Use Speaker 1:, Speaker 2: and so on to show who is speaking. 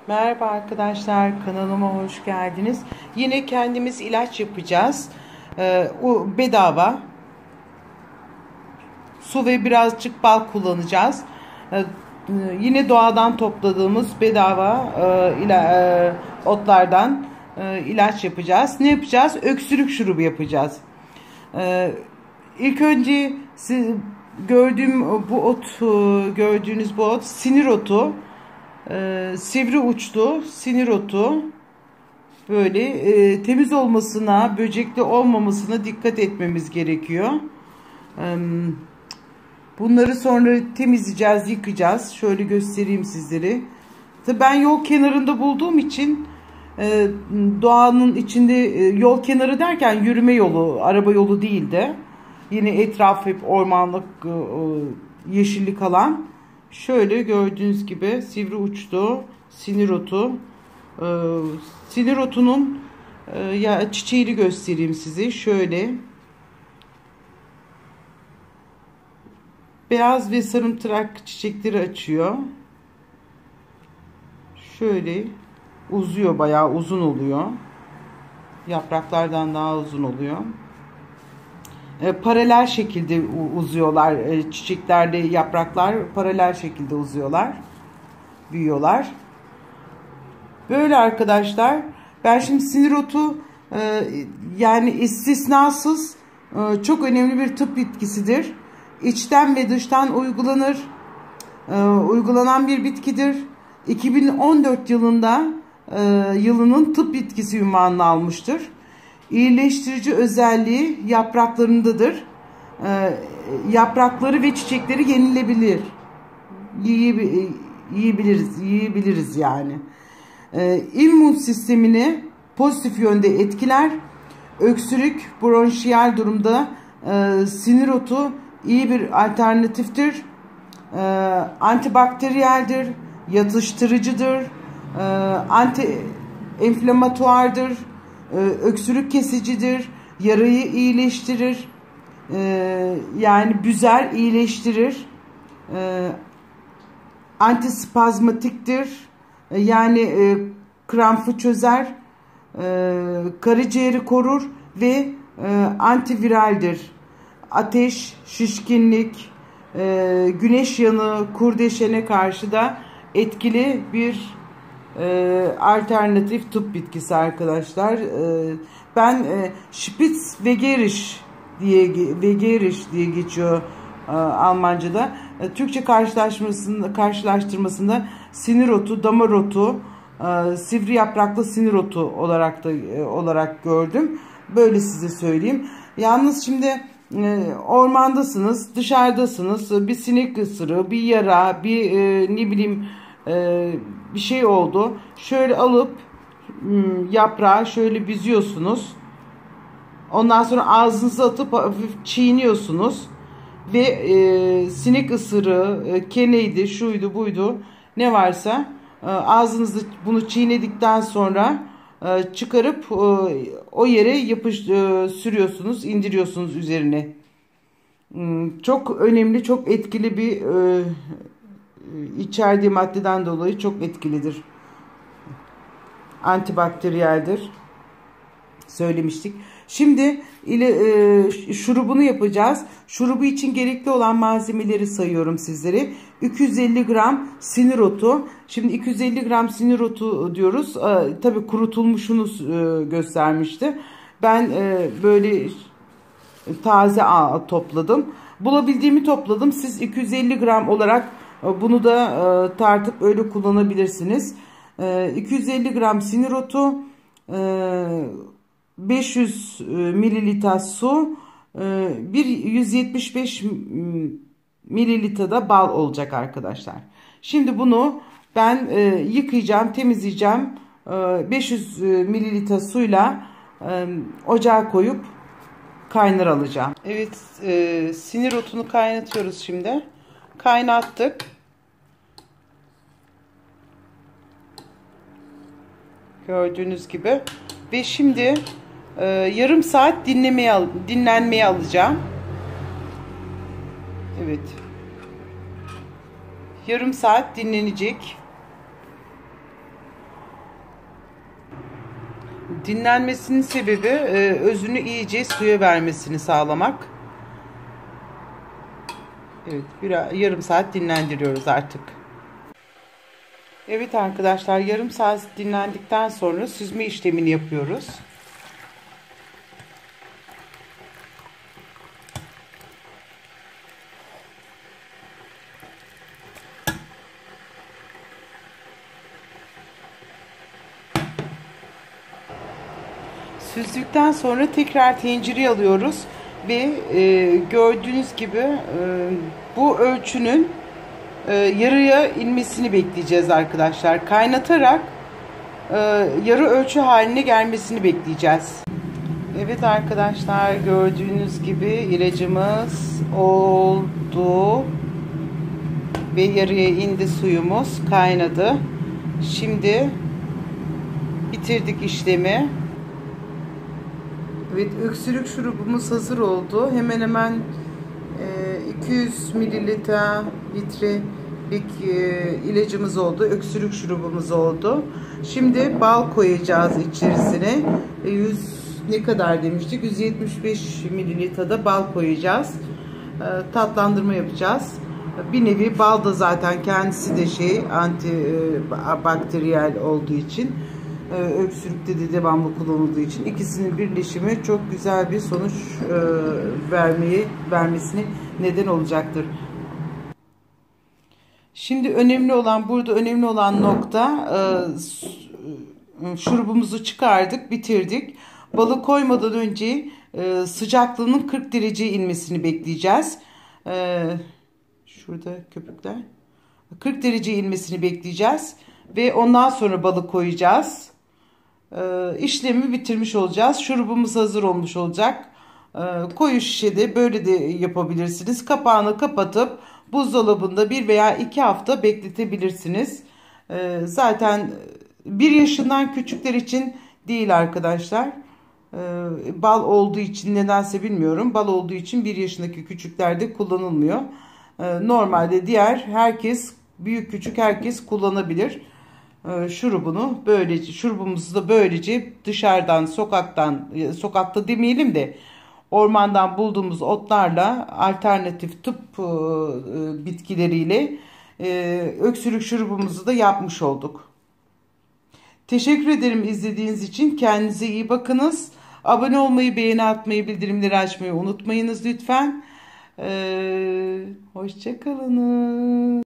Speaker 1: Merhaba arkadaşlar, kanalıma hoş geldiniz. Yine kendimiz ilaç yapacağız. O bedava. Su ve birazcık bal kullanacağız. Yine doğadan topladığımız bedava otlardan ilaç yapacağız. Ne yapacağız? Öksürük şurubu yapacağız. İlk önce gördüğünüz bu ot sinir otu. Sivri uçlu sinir otu. Böyle temiz olmasına, böcekli olmamasına dikkat etmemiz gerekiyor. Bunları sonra temizleyeceğiz, yıkayacağız. Şöyle göstereyim sizlere. Tabii ben yol kenarında bulduğum için doğanın içinde, yol kenarı derken yürüme yolu, araba yolu değil de yine etraf hep ormanlık, yeşillik alan. Şöyle gördüğünüz gibi sivri uçlu sinir otu. Sinir otunun çiçeğini göstereyim size. Şöyle beyaz ve sarımtırak çiçekleri açıyor. Şöyle uzuyor, bayağı uzun oluyor. Yapraklardan daha uzun oluyor. Paralel şekilde uzuyorlar. Çiçeklerde yapraklar paralel şekilde uzuyorlar. Büyüyorlar. Böyle arkadaşlar. Ben şimdi sinir otu yani istisnasız çok önemli bir tıp bitkisidir. İçten ve dıştan uygulanan bir bitkidir. 2014 yılının tıp bitkisi unvanını almıştır. İyileştirici özelliği yapraklarındadır. Yaprakları ve çiçekleri yenilebilir. Yiyebiliriz yani. İmmün sistemini pozitif yönde etkiler. Öksürük, bronşiyal durumda sinir otu iyi bir alternatiftir. Antibakteriyeldir, yatıştırıcıdır, anti-enflamatuardır, öksürük kesicidir, yarayı iyileştirir, yani büzer, iyileştirir, antispazmatiktir, yani krampı çözer, karaciğeri korur ve antiviraldir. Ateş, şişkinlik, güneş yanığı, kurdeşene karşı da etkili bir alternatif tıp bitkisi arkadaşlar. Ben Spitzwegerich diye geçiyor Almanca'da. Türkçe karşılaştırmasında sinir otu, damar otu, sivri yapraklı sinir otu olarak gördüm. Böyle size söyleyeyim. Yalnız şimdi ormandasınız, dışarıdasınız, bir sinek ısırığı, bir yara, bir ne bileyim bir şey oldu. Şöyle alıp yaprağı şöyle büzüyorsunuz. Ondan sonra ağzınıza atıp hafif çiğniyorsunuz. Ve sinek ısırığı, keneydi, şuydu, buydu, ne varsa ağzınızda bunu çiğnedikten sonra çıkarıp o yere sürüyorsunuz, indiriyorsunuz üzerine. Çok önemli, çok etkili bir içerdiği maddeden dolayı çok etkilidir. Antibakteriyeldir. Söylemiştik. Şimdi şurubunu yapacağız. Şurubu için gerekli olan malzemeleri sayıyorum sizlere. 250 gram sinir otu. Şimdi 250 gram sinir otu diyoruz. Tabii kurutulmuşunu göstermişti. Ben böyle taze topladım. Bulabildiğimi topladım. Siz 250 gram olarak bunu da tartıp öyle kullanabilirsiniz. 250 gram sinir otu, 500 mililitre su, 175 mililitre de bal olacak arkadaşlar. Şimdi bunu ben yıkayacağım, temizleyeceğim. 500 mililitre suyla ocağa koyup kaynar alacağım. Evet, sinir otunu kaynatıyoruz şimdi. Kaynattık. Gördüğünüz gibi. Ve şimdi yarım saat dinlenmeye alacağım. Evet. Yarım saat dinlenecek. Dinlenmesinin sebebi özünü iyice suya vermesini sağlamak. Evet, yarım saat dinlendiriyoruz artık. Evet arkadaşlar, yarım saat dinlendikten sonra süzme işlemini yapıyoruz. Süzdükten sonra tekrar tencereye alıyoruz ve gördüğünüz gibi bu ölçünün yarıya inmesini bekleyeceğiz arkadaşlar. Kaynatarak yarı ölçü haline gelmesini bekleyeceğiz. Evet arkadaşlar, gördüğünüz gibi ilacımız oldu ve yarıya indi, suyumuz kaynadı. Şimdi bitirdik işlemi. Evet, öksürük şurubumuz hazır oldu. Hemen hemen 200 mililitrelik ilacımız oldu. Öksürük şurubumuz oldu. Şimdi bal koyacağız içerisine. Ne kadar demiştik? 175 mililitrede bal koyacağız. Tatlandırma yapacağız. Bir nevi bal da zaten kendisi de antibakteriyel olduğu için, öksürükte de devamlı kullanıldığı için ikisinin birleşimi çok güzel bir sonuç vermesine neden olacaktır. Şimdi önemli olan nokta, şurubumuzu çıkardık, bitirdik. Balı koymadan önce sıcaklığının 40 dereceye inmesini bekleyeceğiz. Şurada köpükler. 40 dereceye inmesini bekleyeceğiz ve ondan sonra balı koyacağız. İşlemi bitirmiş olacağız. Şurubumuz hazır olmuş olacak. Koyu şişede böyle de yapabilirsiniz. Kapağını kapatıp buzdolabında 1 veya 2 hafta bekletebilirsiniz. Zaten 1 yaşından küçükler için değil arkadaşlar. Bal olduğu için, nedense bilmiyorum, bal olduğu için 1 yaşındaki küçüklerde kullanılmıyor. Normalde büyük küçük herkes kullanabilir. Şurubumuzu da böylece dışarıdan, sokakta demeyelim de ormandan bulduğumuz otlarla, alternatif tıp bitkileriyle öksürük şurubumuzu da yapmış olduk. Teşekkür ederim izlediğiniz için. Kendinize iyi bakınız. Abone olmayı, beğeni atmayı, bildirimleri açmayı unutmayınız lütfen. Hoşça kalın.